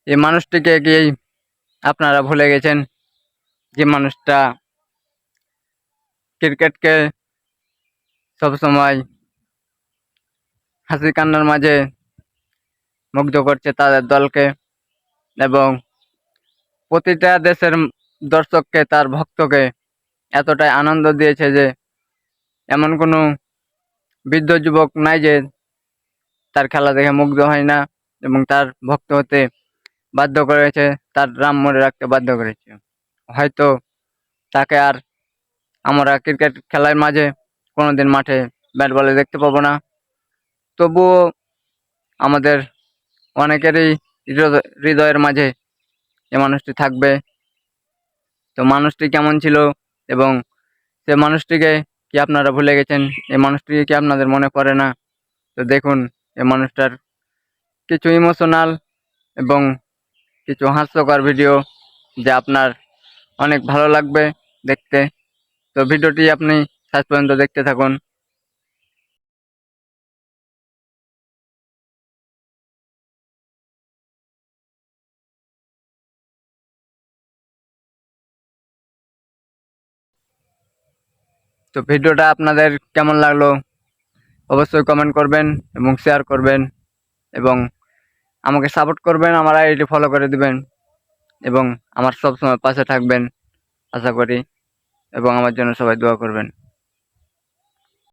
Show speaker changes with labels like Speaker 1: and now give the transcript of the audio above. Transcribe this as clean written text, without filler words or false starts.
Speaker 1: এই মানুষটিকে কি আপনারা ভুলে গেছেন? যে মানুষটা ক্রিকেটকে সবসময় হাসি কান্নার মাঝে মুগ্ধ করছে তাদের দলকে, এবং প্রতিটা দেশের দর্শককে, তার ভক্তকে এতটাই আনন্দ দিয়েছে যে এমন কোনো বৃদ্ধ যুবক নাই যে তার খেলা দেখে মুগ্ধ হয় না, এবং তার ভক্ত হতে বাধ্য করেছে, তার নাম মনে রাখতে বাধ্য করেছে। হয়তো তাকে আর আমরা ক্রিকেট খেলার মাঝে কোনোদিন মাঠে ব্যাট বলে দেখতে পাবো না, তবুও আমাদের অনেকেরই হৃদয়ের মাঝে এ মানুষটি থাকবে। তো মানুষটি কেমন ছিল এবং সে মানুষটিকে কি আপনারা ভুলে গেছেন? এই মানুষটিকে কি আপনাদের মনে পড়ে না? তো দেখুন এই মানুষটার কিছু ইমোশনাল এবং কিছু হাস্যকর ভিডিও, যা আপনার অনেক ভালো লাগবে দেখতে। তো ভিডিওটি আপনি শেষ পর্যন্ত দেখতে থাকুন। তো ভিডিওটা আপনাদের কেমন লাগলো অবশ্যই কমেন্ট করবেন এবং শেয়ার করবেন, এবং আমাকে সাপোর্ট করবেন, আমার আইডি ফলো করে দিবেন, এবং আমার সবসময় পাশে থাকবেন আশা করি, এবং আমার জন্য সবাই দোয়া করবেন।